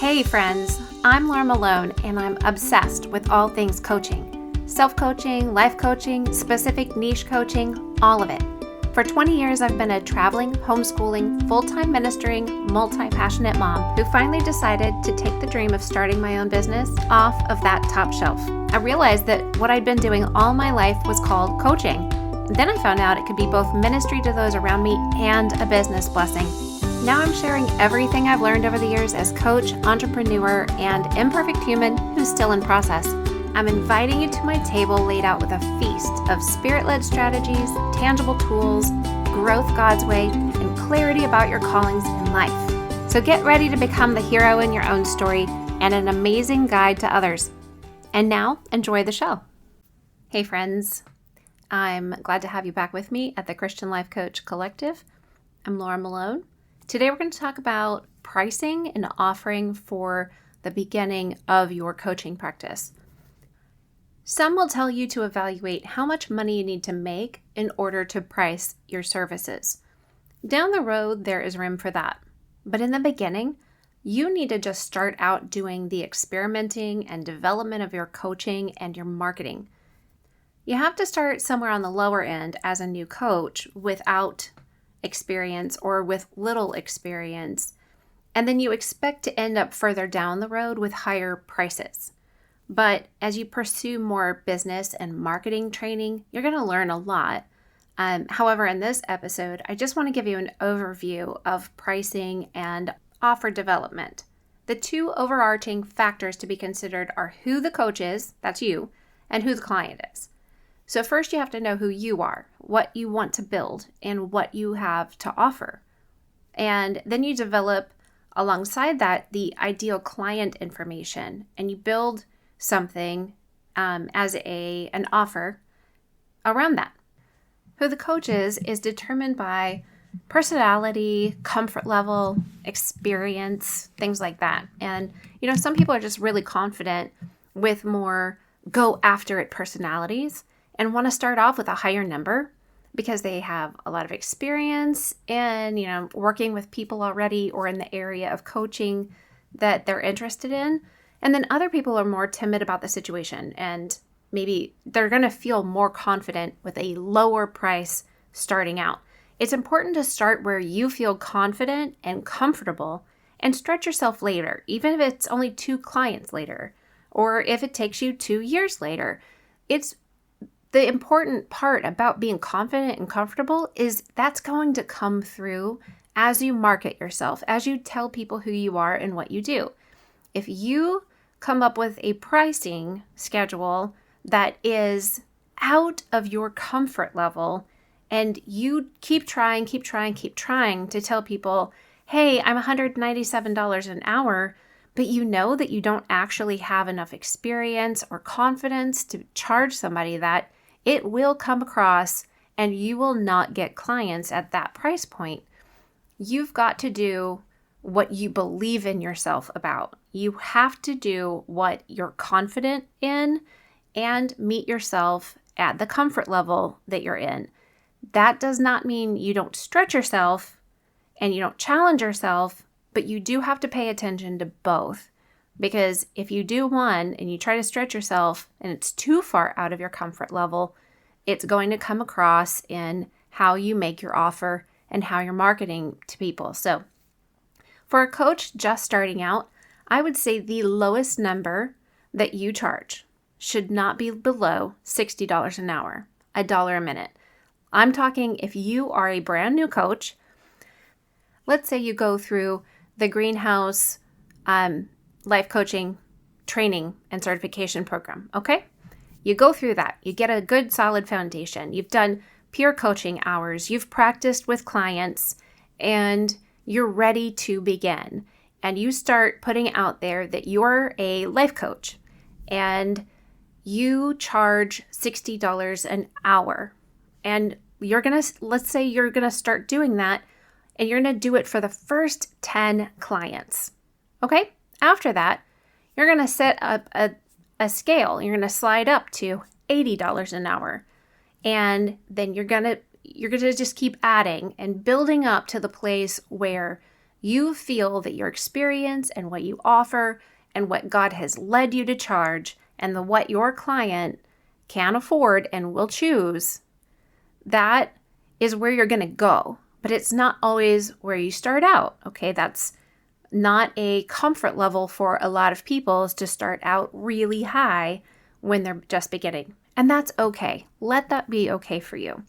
Hey friends, I'm Laura Malone and I'm obsessed with all things coaching. Self-coaching, life coaching, specific niche coaching, all of it. For 20 years, I've been a traveling, homeschooling, full-time ministering, multi-passionate mom who finally decided to take the dream of starting my own business off of that top shelf. I realized that what I'd been doing all my life was called coaching. And then I found out it could be both ministry to those around me and a business blessing. Now I'm sharing everything I've learned over the years as coach, entrepreneur, and imperfect human who's still in process. I'm inviting you to my table laid out with a feast of spirit-led strategies, tangible tools, growth God's way, and clarity about your callings in life. So get ready to become the hero in your own story and an amazing guide to others. And now, enjoy the show. Hey friends, I'm glad to have you back with me at the Christian Life Coach Collective. I'm Laura Malone. Today we're going to talk about pricing and offering for the beginning of your coaching practice. Some will tell you to evaluate how much money you need to make in order to price your services. Down the road, there is room for that. But in the beginning, you need to just start out doing the experimenting and development of your coaching and your marketing. You have to start somewhere on the lower end as a new coach without experience or with little experience, and then you expect to end up further down the road with higher prices. But as you pursue more business and marketing training, you're going to learn a lot. However, in this episode, I just want to give you an overview of pricing and offer development. The two overarching factors to be considered are who the coach is, that's you, and who the client is. So first you have to know who you are, what you want to build, and what you have to offer. And then you develop alongside that the ideal client information, and you build something as an offer around that. Who the coach is determined by personality, comfort level, experience, things like that. And, some people are just really confident with more go after it personalities and want to start off with a higher number because they have a lot of experience in, working with people already or in the area of coaching that they're interested in. And then other people are more timid about the situation and maybe they're going to feel more confident with a lower price starting out. It's important to start where you feel confident and comfortable and stretch yourself later, even if it's only 2 clients later, or if it takes you 2 years later. It's the important part about being confident and comfortable is that's going to come through as you market yourself, as you tell people who you are and what you do. If you come up with a pricing schedule that is out of your comfort level and you keep trying to tell people, hey, I'm $197 an hour, but you know that you don't actually have enough experience or confidence to charge somebody that, it will come across and you will not get clients at that price point. You've got to do what you believe in yourself about. You have to do what you're confident in and meet yourself at the comfort level that you're in. That does not mean you don't stretch yourself and you don't challenge yourself, but you do have to pay attention to both. Because if you do one and you try to stretch yourself and it's too far out of your comfort level, it's going to come across in how you make your offer and how you're marketing to people. So for a coach just starting out, I would say the lowest number that you charge should not be below $60 an hour, $1 a minute. I'm talking if you are a brand new coach, let's say you go through the Greenhouse life coaching training and certification program, okay? You go through that. You get a good solid foundation. You've done peer coaching hours. You've practiced with clients and you're ready to begin. And you start putting out there that you're a life coach and you charge $60 an hour. And let's say you're going to start doing that and you're going to do it for the first 10 clients, okay? After that, you're going to set up a scale. You're going to slide up to $80 an hour. And then you're going to just keep adding and building up to the place where You feel that your experience and what you offer and what God has led you to charge and what your client can afford and will choose, that is where you're going to go. But it's not always where you start out, okay? That's not a comfort level for a lot of people, is to start out really high when they're just beginning. And that's okay. Let that be okay for you.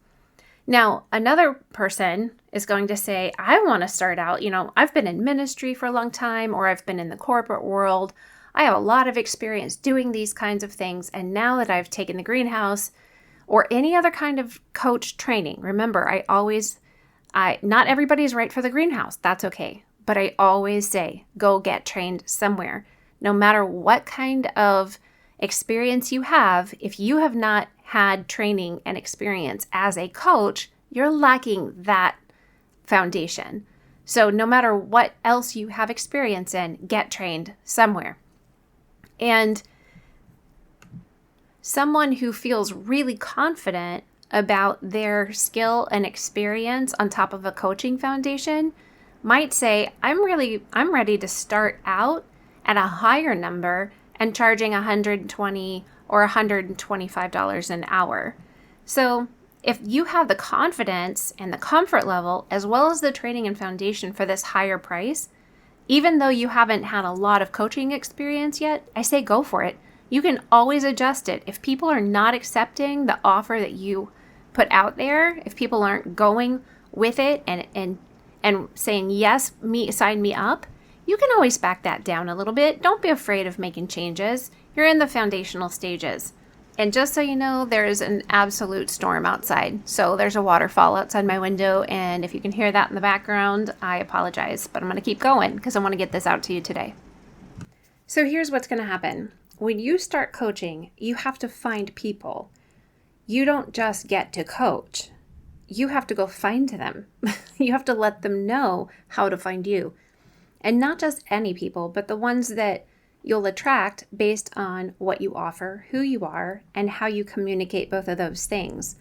Now, another person is going to say, I want to start out, I've been in ministry for a long time, or I've been in the corporate world. I have a lot of experience doing these kinds of things. And now that I've taken the greenhouse or any other kind of coach training, remember, not everybody's right for the greenhouse. That's okay. But I always say, go get trained somewhere. No matter what kind of experience you have, if you have not had training and experience as a coach, you're lacking that foundation. So no matter what else you have experience in, get trained somewhere. And someone who feels really confident about their skill and experience on top of a coaching foundation might say, I'm ready to start out at a higher number and charging $120 or $125 an hour. So if you have the confidence and the comfort level, as well as the training and foundation for this higher price, even though you haven't had a lot of coaching experience yet, I say go for it. You can always adjust it. If people are not accepting the offer that you put out there, if people aren't going with it and saying, yes, sign me up, you can always back that down a little bit. Don't be afraid of making changes. You're in the foundational stages. And just so you know, there's an absolute storm outside. So there's a waterfall outside my window. And if you can hear that in the background, I apologize. But I'm going to keep going because I want to get this out to you today. So here's what's going to happen. When you start coaching, you have to find people. You don't just get to coach. You have to go find them. You have to let them know how to find you. And not just any people, but the ones that you'll attract based on what you offer, who you are, and how you communicate both of those things.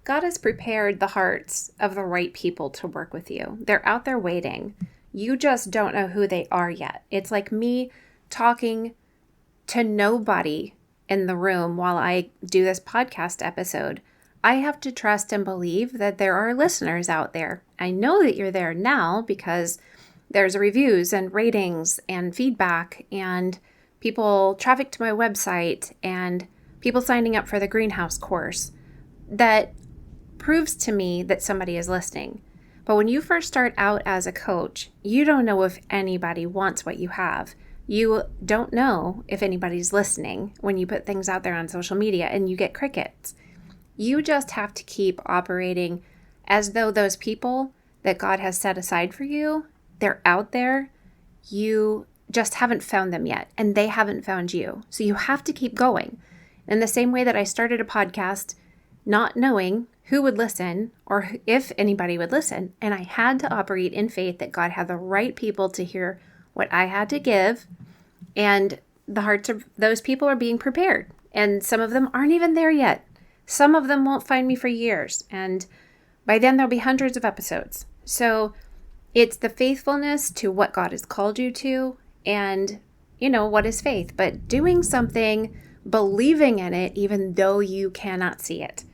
God has prepared the hearts of the right people to work with you. They're out there waiting. You just don't know who they are yet. It's like me talking to nobody in the room while I do this podcast episode. I have to trust and believe that there are listeners out there. I know that you're there now because there's reviews and ratings and feedback and people traffic to my website and people signing up for the greenhouse course. That proves to me that somebody is listening. But when you first start out as a coach, you don't know if anybody wants what you have. You don't know if anybody's listening when you put things out there on social media and you get crickets. You just have to keep operating as though those people that God has set aside for you, they're out there. You just haven't found them yet, and they haven't found you. So you have to keep going. In the same way that I started a podcast not knowing who would listen or if anybody would listen, and I had to operate in faith that God had the right people to hear what I had to give, and the hearts of those people are being prepared. And some of them aren't even there yet. Some of them won't find me for years, and by then there'll be hundreds of episodes. So it's the faithfulness to what God has called you to, and what is faith? But doing something, believing in it, even though you cannot see it.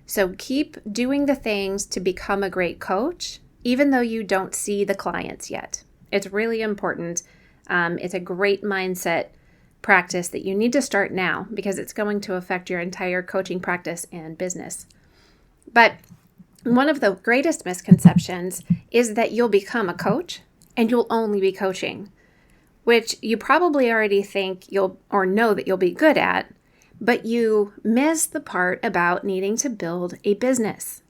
So keep doing the things to become a great coach, even though you don't see the clients yet. It's really important. It's a great mindset practice that you need to start now because it's going to affect your entire coaching practice and business. But one of the greatest misconceptions is that you'll become a coach and you'll only be coaching, which you probably already think or know that you'll be good at, but you miss the part about needing to build a business.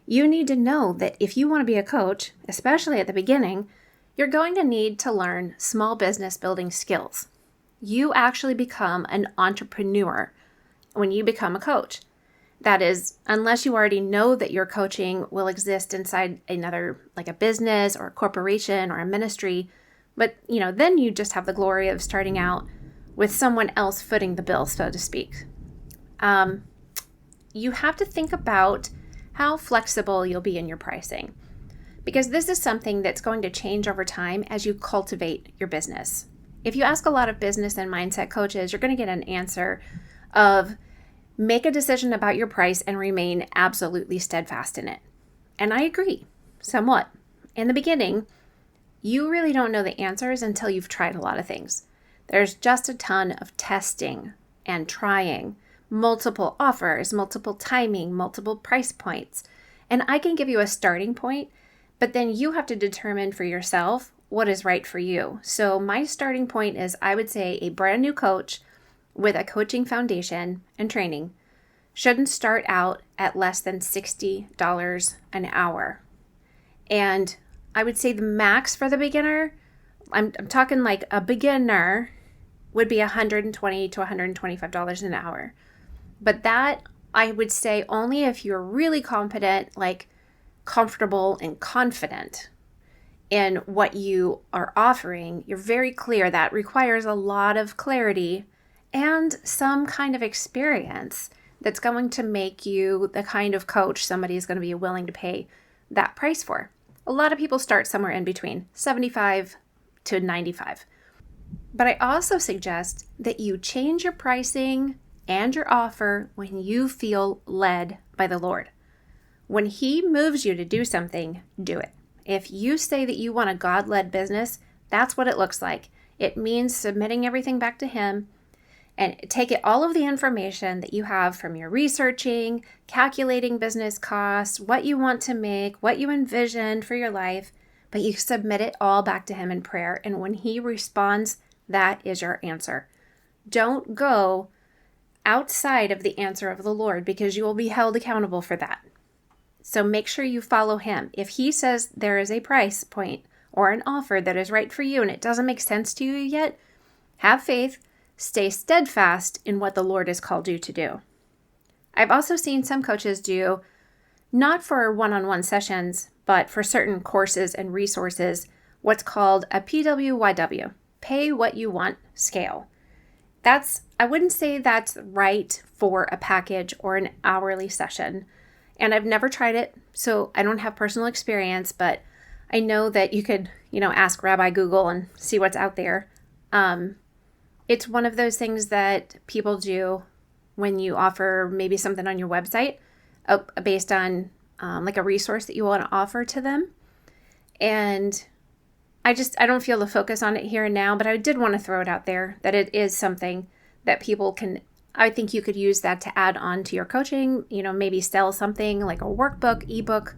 You need to know that if you want to be a coach, especially at the beginning, you're going to need to learn small business building skills. You actually become an entrepreneur when you become a coach. That is, unless you already know that your coaching will exist inside another, like a business or a corporation or a ministry. But, then you just have the glory of starting out with someone else footing the bill, so to speak. You have to think about how flexible you'll be in your pricing. because this is something that's going to change over time as you cultivate your business. If you ask a lot of business and mindset coaches, you're going to get an answer of make a decision about your price and remain absolutely steadfast in it. And I agree, somewhat. In the beginning, you really don't know the answers until you've tried a lot of things. There's just a ton of testing and trying, multiple offers, multiple timing, multiple price points. And I can give you a starting point, but then you have to determine for yourself what is right for you. So my starting point is, I would say, a brand new coach with a coaching foundation and training shouldn't start out at less than $60 an hour. And I would say the max for the beginner, I'm talking like a beginner, would be $120 to $125 an hour. But that, I would say, only if you're really competent, like comfortable and confident in what you are offering. You're very clear. That requires a lot of clarity and some kind of experience that's going to make you the kind of coach somebody is going to be willing to pay that price for. A lot of people start somewhere in between, 75 to 95. But I also suggest that you change your pricing and your offer when you feel led by the Lord. When He moves you to do something, do it. If you say that you want a God-led business, that's what it looks like. It means submitting everything back to Him and all of the information that you have from your researching, calculating business costs, what you want to make, what you envisioned for your life, but you submit it all back to Him in prayer. And when He responds, that is your answer. Don't go outside of the answer of the Lord, because you will be held accountable for that. So make sure you follow Him. If He says there is a price point or an offer that is right for you and it doesn't make sense to you yet, have faith, stay steadfast in what the Lord has called you to do. I've also seen some coaches do, not for one-on-one sessions, but for certain courses and resources, what's called a PWYW, pay what you want scale. I wouldn't say that's right for a package or an hourly session. And I've never tried it, so I don't have personal experience, but I know that you could, ask Rabbi Google and see what's out there. It's one of those things that people do when you offer maybe something on your website based on like a resource that you want to offer to them. And I don't feel the focus on it here and now, but I did want to throw it out there that it is something that people can, I think you could use that to add on to your coaching, maybe sell something like a workbook, ebook,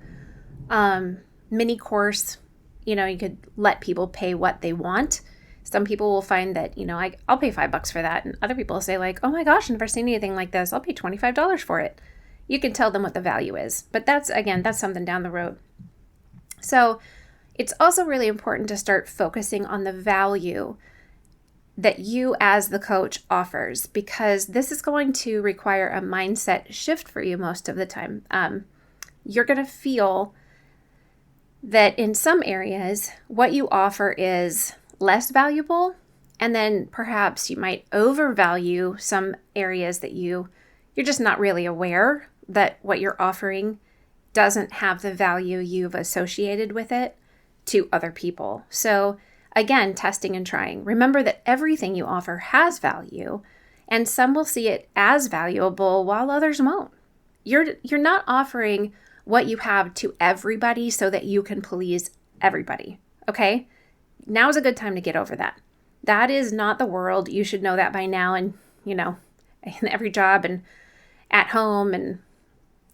mini course. You could let people pay what they want. Some people will find that, I'll pay $5 for that. And other people say like, oh my gosh, I've never seen anything like this. I'll pay $25 for it. You can tell them what the value is. But that's something down the road. So it's also really important to start focusing on the value that you as the coach offers, because this is going to require a mindset shift for you most of the time. You're going to feel that in some areas, what you offer is less valuable, and then perhaps you might overvalue some areas that you're just not really aware that what you're offering doesn't have the value you've associated with it to other people. So again, testing and trying. Remember that everything you offer has value, and some will see it as valuable while others won't. You're not offering what you have to everybody so that you can please everybody, okay? Now is a good time to get over that. That is not the world. You should know that by now, and in every job and at home and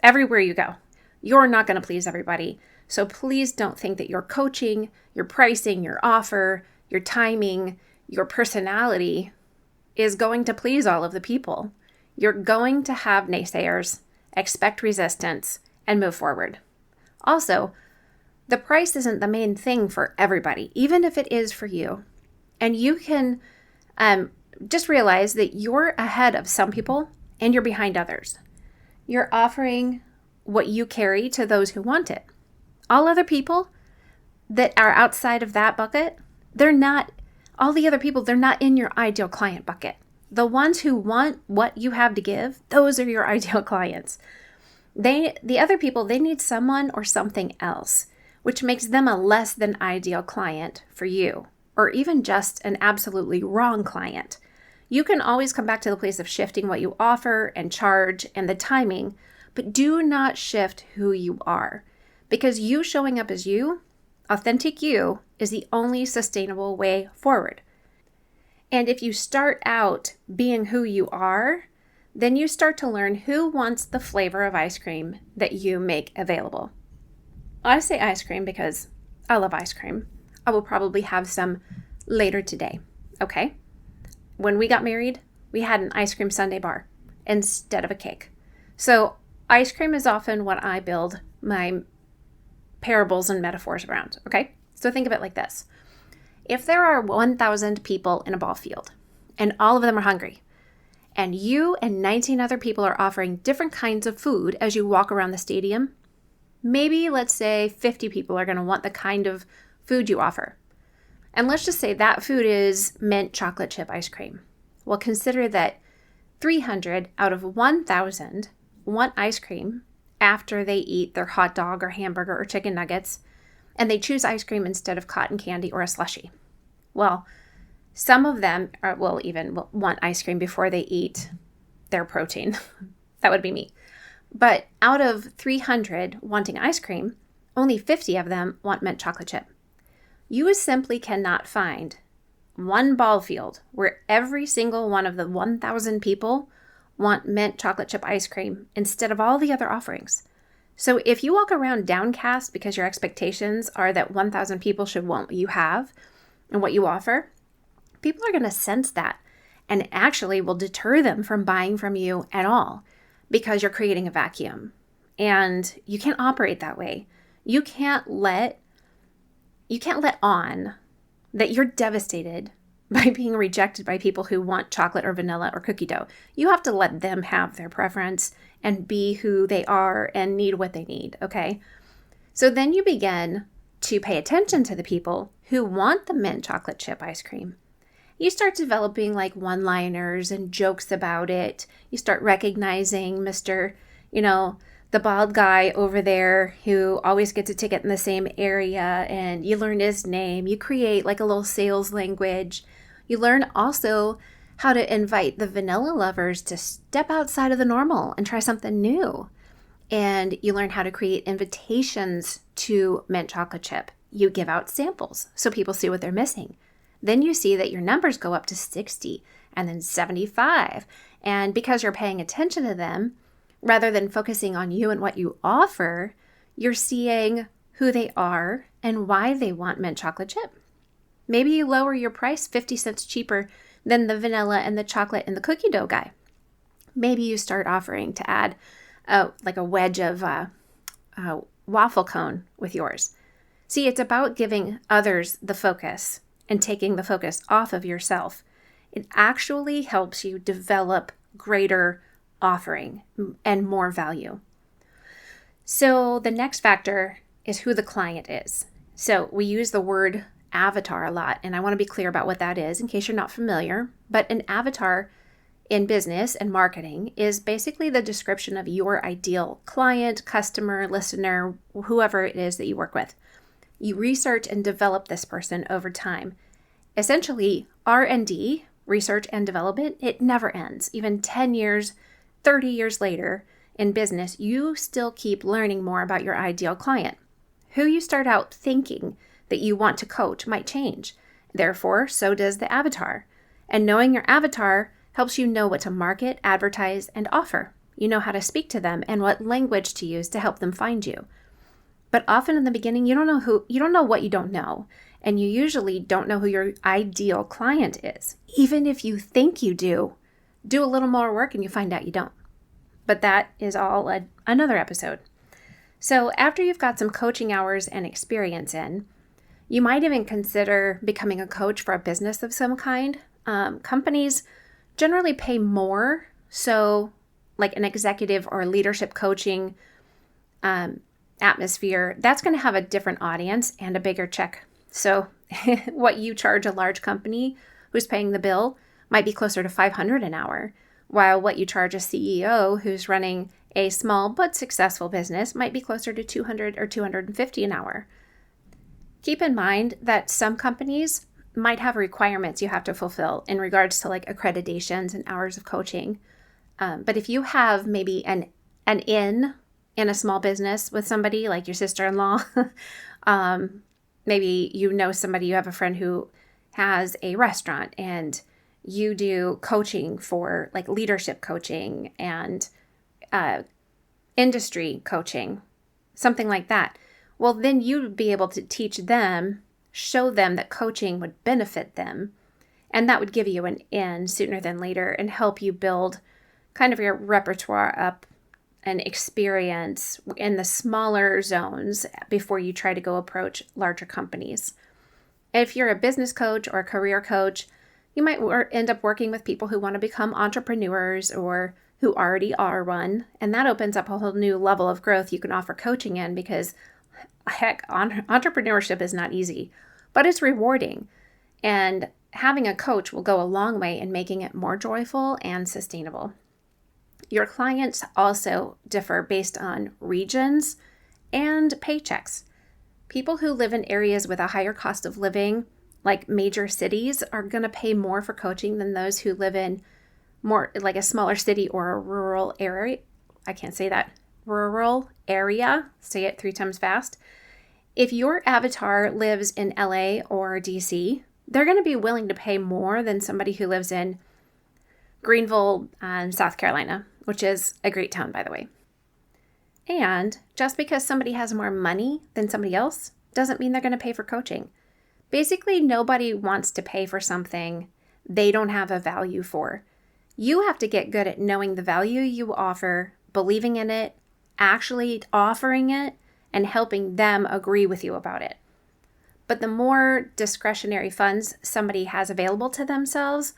everywhere you go. You're not going to please everybody. So please don't think that your coaching, your pricing, your offer, your timing, your personality is going to please all of the people. You're going to have naysayers, expect resistance, and move forward. Also, the price isn't the main thing for everybody, even if it is for you. And you can just realize that you're ahead of some people and you're behind others. You're offering what you carry to those who want it. All other people that are outside of that bucket, they're not in your ideal client bucket. The ones who want what you have to give, those are your ideal clients. The other people, they need someone or something else. which makes them a less than ideal client for you, or even just an absolutely wrong client. You can always come back to the place of shifting what you offer and charge and the timing, but do not shift who you are, because you showing up as you, authentic you, is the only sustainable way forward. And if you start out being who you are, then you start to learn who wants the flavor of ice cream that you make available. I say ice cream because I love ice cream. I will probably have some later today, okay? When we got married, we had an ice cream sundae bar instead of a cake. So ice cream is often what I build my parables and metaphors around, okay? So think of it like this. If there are 1,000 people in a ball field and all of them are hungry, and you and 19 other people are offering different kinds of food as you walk around the stadium, maybe let's say 50 people are going to want the kind of food you offer. And let's just say that food is mint chocolate chip ice cream. Well, consider that 300 out of 1,000 want ice cream after they eat their hot dog or hamburger or chicken nuggets, and they choose ice cream instead of cotton candy or a slushie. Well, some of them will even want ice cream before they eat their protein. That would be me. But out of 300 wanting ice cream, only 50 of them want mint chocolate chip. You simply cannot find one ball field where every single one of the 1,000 people want mint chocolate chip ice cream instead of all the other offerings. So if you walk around downcast because your expectations are that 1,000 people should want what you have and what you offer, people are going to sense that and actually will deter them from buying from you at all because you're creating a vacuum. And you can't operate that way. You can't let on that you're devastated by being rejected by people who want chocolate or vanilla or cookie dough. You have to let them have their preference and be who they are and need what they need, okay? So then you begin to pay attention to the people who want the mint chocolate chip ice cream. You start developing like one-liners and jokes about it. You start recognizing Mr., the bald guy over there who always gets a ticket in the same area, and you learn his name. You create like a little sales language. You learn also how to invite the vanilla lovers to step outside of the normal and try something new. And you learn how to create invitations to mint chocolate chip. You give out samples so people see what they're missing. Then you see that your numbers go up to 60 and then 75. And because you're paying attention to them, rather than focusing on you and what you offer, you're seeing who they are and why they want mint chocolate chip. Maybe you lower your price 50 cents cheaper than the vanilla and the chocolate and the cookie dough guy. Maybe you start offering to add like a wedge of waffle cone with yours. See, it's about giving others the focus and taking the focus off of yourself. It actually helps you develop greater offering and more value. So the next factor is who the client is. So we use the word avatar a lot, and I want to be clear about what that is in case you're not familiar. But an avatar in business and marketing is basically the description of your ideal client, customer, listener, whoever it is that you work with. You research and develop this person over time. Essentially, R&D, research and development, it never ends. Even 10 years, 30 years later in business, you still keep learning more about your ideal client. Who you start out thinking that you want to coach might change. Therefore, so does the avatar. And knowing your avatar helps you know what to market, advertise, and offer. You know how to speak to them and what language to use to help them find you. But often in the beginning, you don't know what you don't know. And you usually don't know who your ideal client is. Even if you think you do a little more work and you find out you don't. But that is all another episode. So after you've got some coaching hours and experience in, you might even consider becoming a coach for a business of some kind. Companies generally pay more. So like an executive or leadership coaching atmosphere, that's going to have a different audience and a bigger check. So what you charge a large company who's paying the bill might be closer to $500 an hour, while what you charge a CEO who's running a small but successful business might be closer to $200 or $250 an hour. Keep in mind that some companies might have requirements you have to fulfill in regards to like accreditations and hours of coaching. But if you have maybe an in a small business with somebody like your sister-in-law, maybe you know somebody, you have a friend who has a restaurant and you do coaching for like leadership coaching and industry coaching, something like that. Well, then you'd be able to teach them, show them that coaching would benefit them. And that would give you an in sooner than later and help you build kind of your repertoire up and experience in the smaller zones before you try to go approach larger companies. If you're a business coach or a career coach, you might end up working with people who want to become entrepreneurs or who already are one. And that opens up a whole new level of growth you can offer coaching in because, heck, entrepreneurship is not easy, but it's rewarding. And having a coach will go a long way in making it more joyful and sustainable. Your clients also differ based on regions and paychecks. People who live in areas with a higher cost of living, like major cities, are going to pay more for coaching than those who live in more like a smaller city or a rural area. I can't say that. Rural area. Say it 3 times fast. If your avatar lives in LA or DC, they're going to be willing to pay more than somebody who lives in Greenville, South Carolina, which is a great town, by the way. And just because somebody has more money than somebody else doesn't mean they're going to pay for coaching. Basically, nobody wants to pay for something they don't have a value for. You have to get good at knowing the value you offer, believing in it, actually offering it, and helping them agree with you about it. But the more discretionary funds somebody has available to themselves,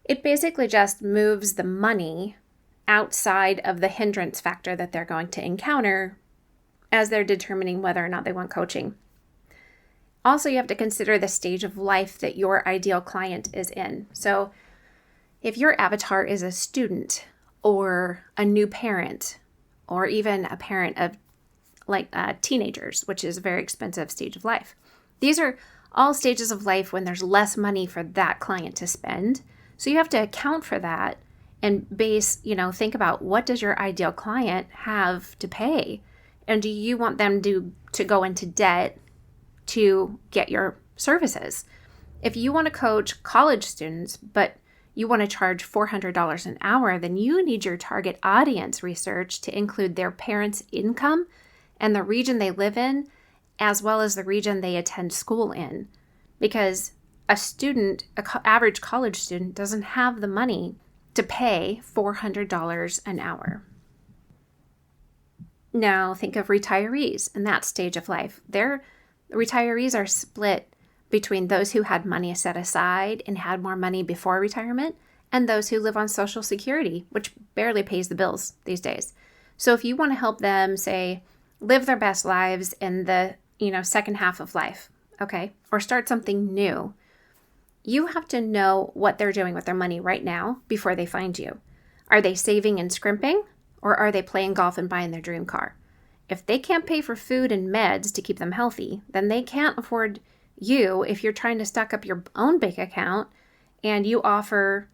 it basically just moves the money outside of the hindrance factor that they're going to encounter as they're determining whether or not they want coaching. Also, you have to consider the stage of life that your ideal client is in. So if your avatar is a student or a new parent or even a parent of teenagers, which is a very expensive stage of life, these are all stages of life when there's less money for that client to spend. So you have to account for that and think about what does your ideal client have to pay? And do you want them to go into debt to get your services? If you want to coach college students, but you want to charge $400 an hour, then you need your target audience research to include their parents' income and the region they live in, as well as the region they attend school in. Because an average college student doesn't have the money to pay $400 an hour. Now think of retirees in that stage of life. Their retirees are split between those who had money set aside and had more money before retirement and those who live on Social Security, which barely pays the bills these days. So if you want to help them, say, live their best lives in the second half of life, okay, or start something new, you have to know what they're doing with their money right now before they find you. Are they saving and scrimping, or are they playing golf and buying their dream car? If they can't pay for food and meds to keep them healthy, then they can't afford you if you're trying to stock up your own bank account and you offer,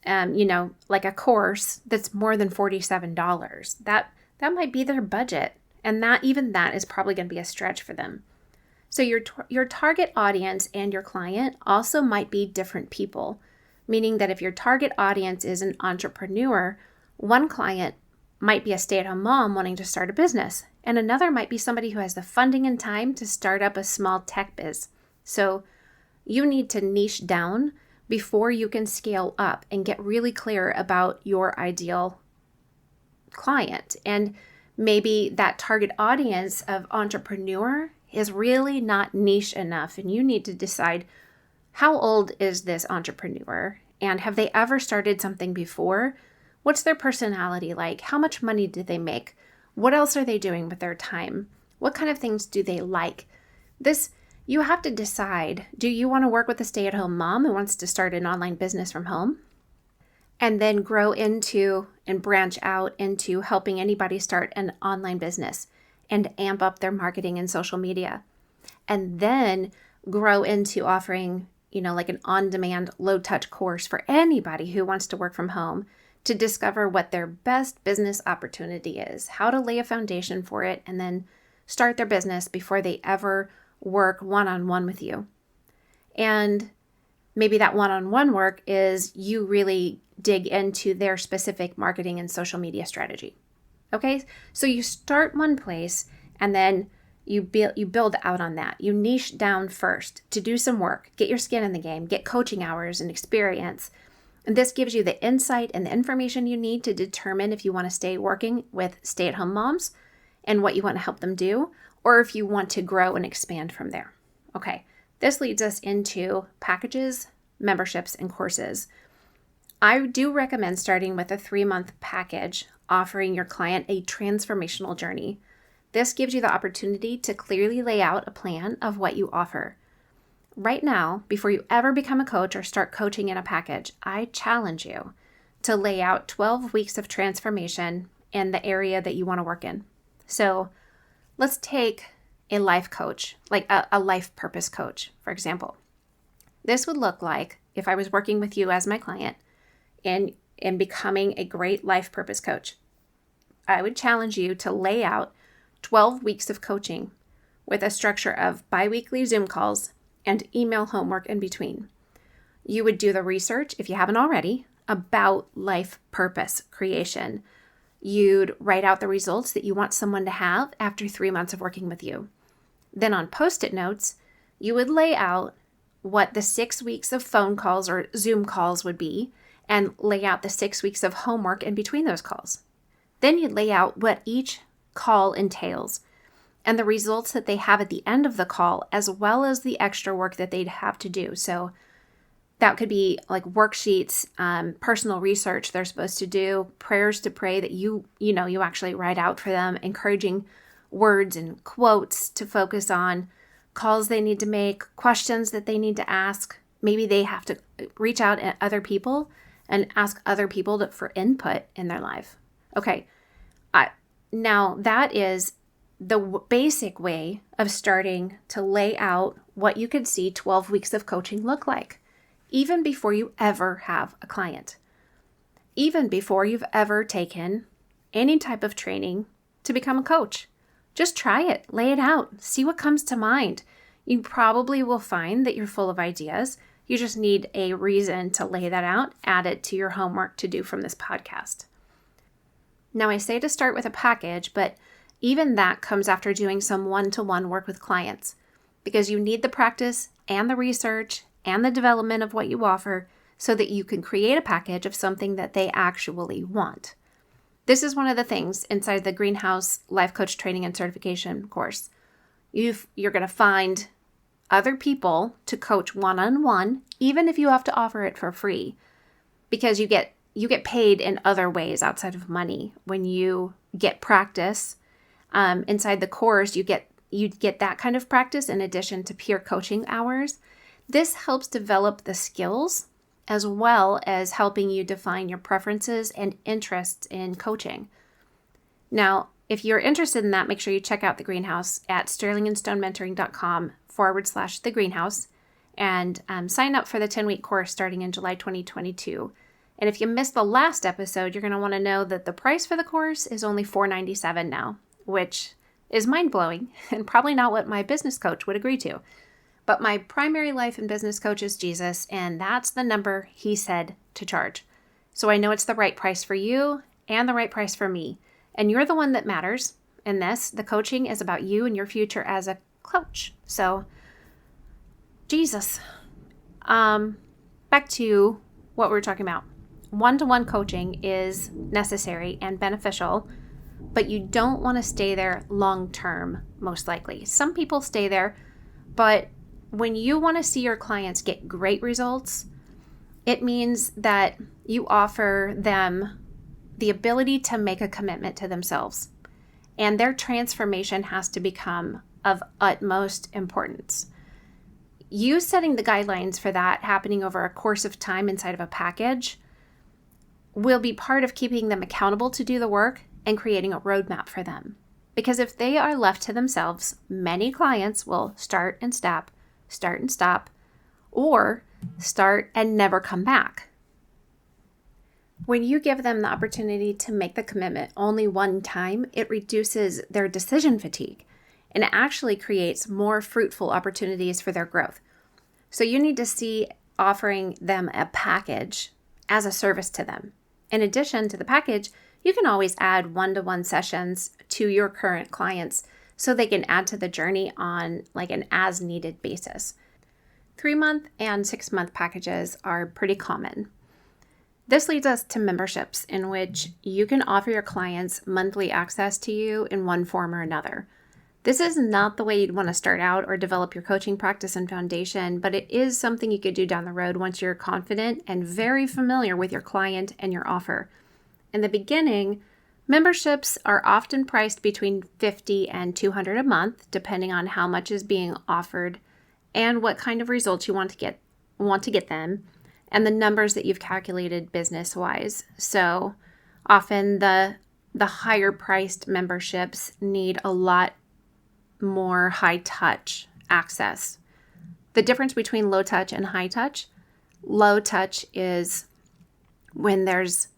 like a course that's more than $47. That might be their budget, and that is probably going to be a stretch for them. So your target audience and your client also might be different people, meaning that if your target audience is an entrepreneur, one client might be a stay-at-home mom wanting to start a business, and another might be somebody who has the funding and time to start up a small tech biz. So you need to niche down before you can scale up and get really clear about your ideal client. And maybe that target audience of entrepreneur is really not niche enough, and you need to decide, how old is this entrepreneur, and have they ever started something before? What's their personality like? How much money do they make? What else are they doing with their time? What kind of things do they like? You have to decide, do you want to work with a stay-at-home mom who wants to start an online business from home and then grow into and branch out into helping anybody start an online business and amp up their marketing and social media? and then grow into offering, like an on-demand, low-touch course for anybody who wants to work from home to discover what their best business opportunity is, how to lay a foundation for it, and then start their business before they ever work one-on-one with you. And maybe that one-on-one work is you really dig into their specific marketing and social media strategy. Okay, so you start one place and then you build out on that. You niche down first to do some work, get your skin in the game, get coaching hours and experience. And this gives you the insight and the information you need to determine if you want to stay working with stay-at-home moms and what you want to help them do, or if you want to grow and expand from there. Okay, this leads us into packages, memberships, and courses. I do recommend starting with a 3-month package offering your client a transformational journey. This gives you the opportunity to clearly lay out a plan of what you offer. Right now, before you ever become a coach or start coaching in a package, I challenge you to lay out 12 weeks of transformation in the area that you want to work in. So let's take a life coach, like a life purpose coach, for example. This would look like if I was working with you as my client and becoming a great life purpose coach. I would challenge you to lay out 12 weeks of coaching with a structure of bi-weekly Zoom calls and email homework in between. You would do the research, if you haven't already, about life purpose creation. You'd write out the results that you want someone to have after 3 months of working with you. Then on Post-it notes, you would lay out what the 6 weeks of phone calls or Zoom calls would be and lay out the 6 weeks of homework in between those calls. Then you'd lay out what each call entails and the results that they have at the end of the call, as well as the extra work that they'd have to do. So that could be like worksheets, personal research they're supposed to do, prayers to pray that you actually write out for them, encouraging words and quotes to focus on, calls they need to make, questions that they need to ask. Maybe they have to reach out at other people and ask other people for input in their life. Okay, now that is the basic way of starting to lay out what you could see 12 weeks of coaching look like, even before you ever have a client, even before you've ever taken any type of training to become a coach. Just try it, lay it out, see what comes to mind. You probably will find that you're full of ideas. You just need a reason to lay that out, add it to your homework to do from this podcast. Now, I say to start with a package, but even that comes after doing some one-to-one work with clients, because you need the practice and the research and the development of what you offer so that you can create a package of something that they actually want. This is one of the things inside the Greenhouse Life Coach Training and Certification course. You're going to find other people to coach one-on-one, even if you have to offer it for free, because you get paid in other ways outside of money. When you get practice inside the course, you get that kind of practice in addition to peer coaching hours. This helps develop the skills as well as helping you define your preferences and interests in coaching. Now, if you're interested in that, make sure you check out The Greenhouse at sterlingandstonementoring.com/The Greenhouse and sign up for the 10-week course starting in July 2022. And if you missed the last episode, you're going to want to know that the price for the course is only $497 now, which is mind-blowing and probably not what my business coach would agree to. But my primary life and business coach is Jesus, and that's the number he said to charge. So I know it's the right price for you and the right price for me. And you're the one that matters in this. The coaching is about you and your future as a coach. So, Jesus. Back to what we were talking about. One-to-one coaching is necessary and beneficial, but you don't want to stay there long-term, most likely. Some people stay there, but when you want to see your clients get great results, it means that you offer them the ability to make a commitment to themselves, and their transformation has to become of utmost importance. You setting the guidelines for that happening over a course of time inside of a package will be part of keeping them accountable to do the work and creating a roadmap for them. Because if they are left to themselves, many clients will start and stop, or start and never come back. When you give them the opportunity to make the commitment only one time, it reduces their decision fatigue and it actually creates more fruitful opportunities for their growth. So you need to see offering them a package as a service to them. In addition to the package, you can always add one-to-one sessions to your current clients so they can add to the journey on like an as-needed basis. 3-month and 6-month packages are pretty common. This leads us to memberships in which you can offer your clients monthly access to you in one form or another. This is not the way you'd want to start out or develop your coaching practice and foundation, but it is something you could do down the road once you're confident and very familiar with your client and your offer. In the beginning, memberships are often priced between $50 and $200 a month, depending on how much is being offered and what kind of results you want to get them, and the numbers that you've calculated business-wise. So often the higher priced memberships need a lot more high-touch access. The difference between low touch and high touch: low touch is when there's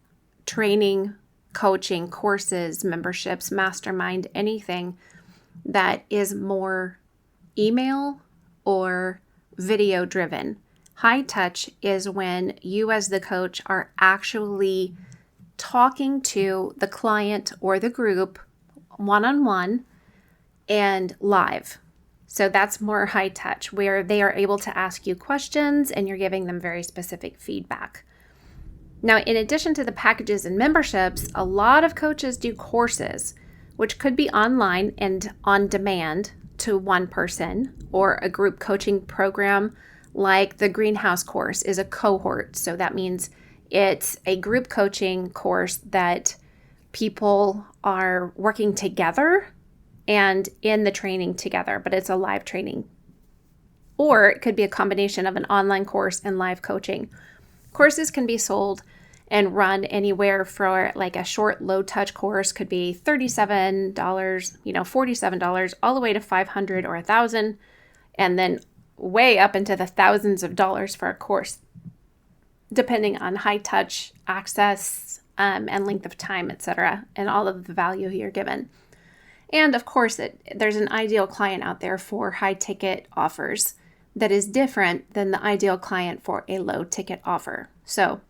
training, coaching, courses, memberships, mastermind, anything that is more email or video driven. High touch is when you as the coach are actually talking to the client or the group one-on-one and live. So that's more high touch, where they are able to ask you questions and you're giving them very specific feedback. Now, in addition to the packages and memberships, a lot of coaches do courses, which could be online and on demand to one person, or a group coaching program like the Greenhouse course is a cohort. So that means it's a group coaching course that people are working together and in the training together, but it's a live training. Or it could be a combination of an online course and live coaching. Courses can be sold and run anywhere for like a short low touch course could be $37, $47, all the way to $500 or $1,000, and then way up into the thousands of dollars for a course, depending on high touch access and length of time, etc., and all of the value you're given. And of course, there's an ideal client out there for high ticket offers that is different than the ideal client for a low ticket offer. So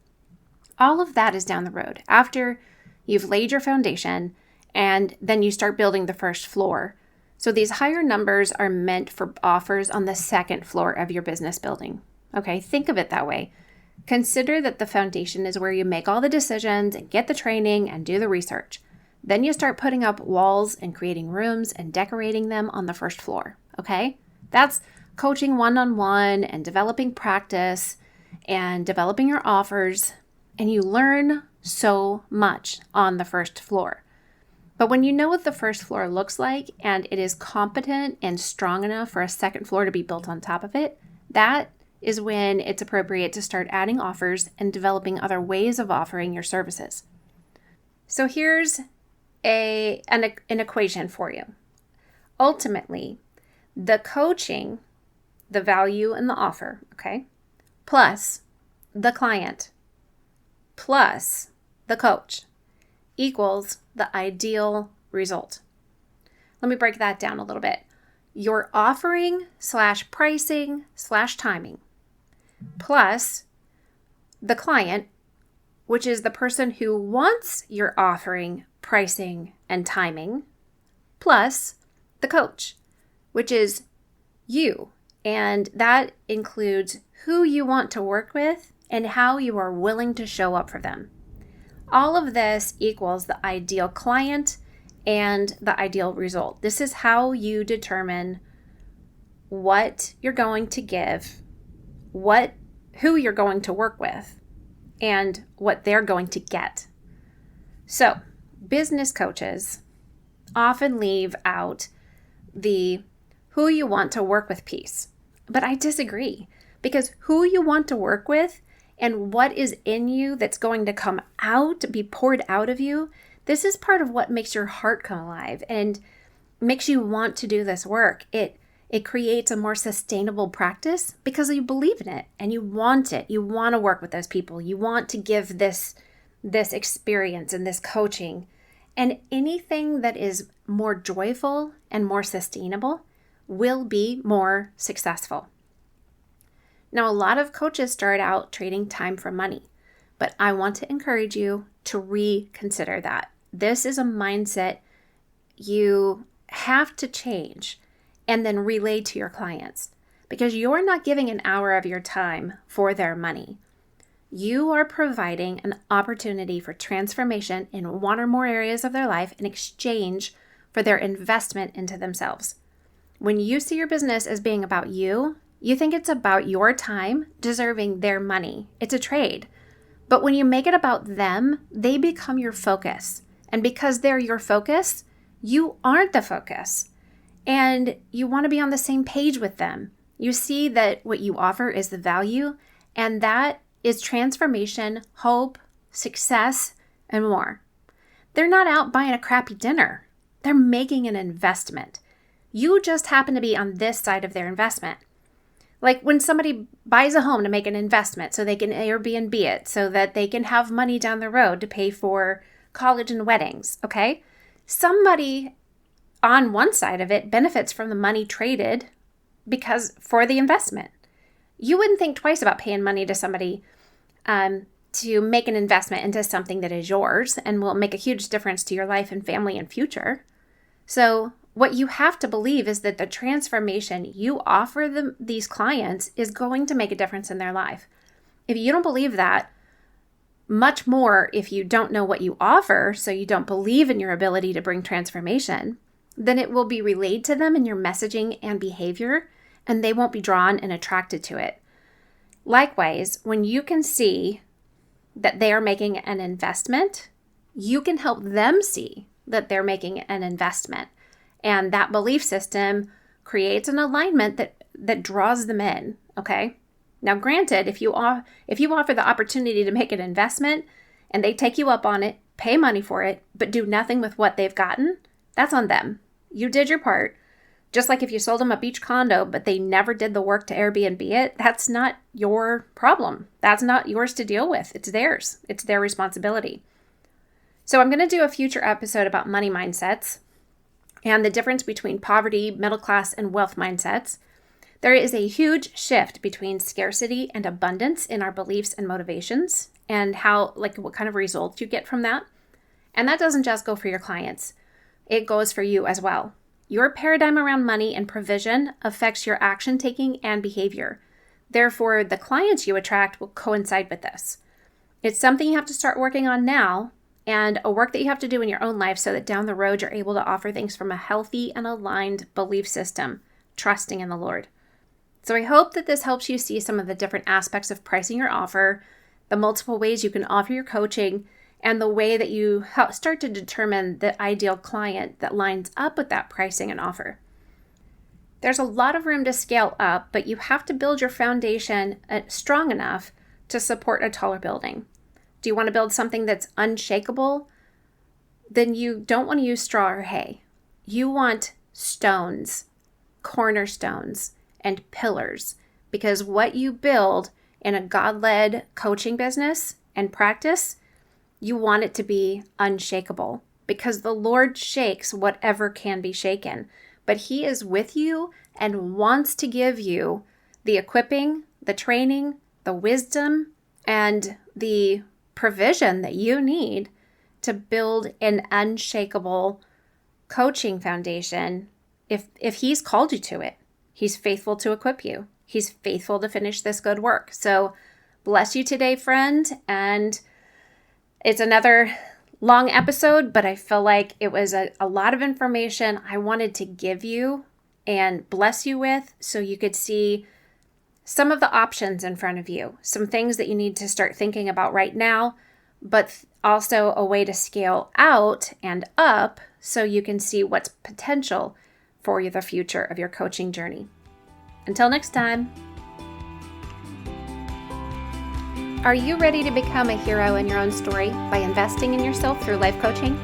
all of that is down the road after you've laid your foundation and then you start building the first floor. So these higher numbers are meant for offers on the second floor of your business building. Okay, think of it that way. Consider that the foundation is where you make all the decisions and get the training and do the research. Then you start putting up walls and creating rooms and decorating them on the first floor. Okay, that's coaching one-on-one and developing practice and developing your offers. And you learn so much on the first floor. But when you know what the first floor looks like and it is competent and strong enough for a second floor to be built on top of it, that is when it's appropriate to start adding offers and developing other ways of offering your services. So here's an equation for you. Ultimately, the coaching, the value and the offer, okay, plus the client, plus the coach equals the ideal result. Let me break that down a little bit. Your offering / pricing / timing plus the client, which is the person who wants your offering, pricing, and timing, plus the coach, which is you. And that includes who you want to work with and how you are willing to show up for them. All of this equals the ideal client and the ideal result. This is how you determine what you're going to give, who you're going to work with, and what they're going to get. So, business coaches often leave out the who you want to work with piece. But I disagree, because who you want to work with and what is in you that's going to come out, be poured out of you, this is part of what makes your heart come alive. And makes you want to do this work. It creates a more sustainable practice because you believe in it and you want it. You want to work with those people. You want to give this experience and this coaching. And anything that is more joyful and more sustainable will be more successful. Now, a lot of coaches start out trading time for money, but I want to encourage you to reconsider that. This is a mindset you have to change and then relay to your clients, because you're not giving an hour of your time for their money. You are providing an opportunity for transformation in one or more areas of their life in exchange for their investment into themselves. When you see your business as being about you, you think it's about your time deserving their money. It's a trade. But when you make it about them, they become your focus. And because they're your focus, you aren't the focus. And you want to be on the same page with them. You see that what you offer is the value, and that is transformation, hope, success, and more. They're not out buying a crappy dinner. They're making an investment. You just happen to be on this side of their investment. Like when somebody buys a home to make an investment so they can Airbnb it, so that they can have money down the road to pay for college and weddings, okay? Somebody on one side of it benefits from the money traded because for the investment. You wouldn't think twice about paying money to somebody to make an investment into something that is yours and will make a huge difference to your life and family and future. So what you have to believe is that the transformation you offer these clients is going to make a difference in their life. If you don't believe that, much more if you don't know what you offer, so you don't believe in your ability to bring transformation, then it will be relayed to them in your messaging and behavior, and they won't be drawn and attracted to it. Likewise, when you can see that they are making an investment, you can help them see that they're making an investment. And that belief system creates an alignment that draws them in, okay? Now, granted, if you offer the opportunity to make an investment and they take you up on it, pay money for it, but do nothing with what they've gotten, that's on them. You did your part. Just like if you sold them a beach condo, but they never did the work to Airbnb it, that's not your problem. That's not yours to deal with. It's theirs. It's their responsibility. So I'm going to do a future episode about money mindsets and the difference between poverty, middle class, and wealth mindsets. There is a huge shift between scarcity and abundance in our beliefs and motivations, and what kind of results you get from that. And that doesn't just go for your clients. It goes for you as well. Your paradigm around money and provision affects your action taking and behavior. Therefore, the clients you attract will coincide with this. It's something you have to start working on now, and a work that you have to do in your own life so that down the road you're able to offer things from a healthy and aligned belief system, trusting in the Lord. So I hope that this helps you see some of the different aspects of pricing your offer, the multiple ways you can offer your coaching, and the way that you start to determine the ideal client that lines up with that pricing and offer. There's a lot of room to scale up, but you have to build your foundation strong enough to support a taller building. Do you want to build something that's unshakable? Then you don't want to use straw or hay. You want stones, cornerstones, and pillars, because what you build in a God-led coaching business and practice, you want it to be unshakable, because the Lord shakes whatever can be shaken. But He is with you and wants to give you the equipping, the training, the wisdom, and the provision that you need to build an unshakable coaching foundation. If He's called you to it, He's faithful to equip you. He's faithful to finish this good work. So bless you today, friend. And it's another long episode, but I feel like it was a lot of information I wanted to give you and bless you with, so you could see some of the options in front of you, some things that you need to start thinking about right now, but also a way to scale out and up so you can see what's potential for the future of your coaching journey. Until next time. Are you ready to become a hero in your own story by investing in yourself through life coaching?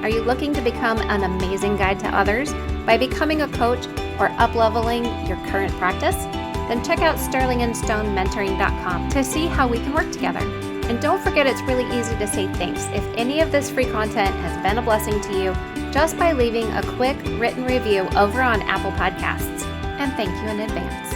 Are you looking to become an amazing guide to others by becoming a coach or up-leveling your current practice, then check out sterlingandstonementoring.com to see how we can work together. And don't forget, it's really easy to say thanks if any of this free content has been a blessing to you just by leaving a quick written review over on Apple Podcasts. And thank you in advance.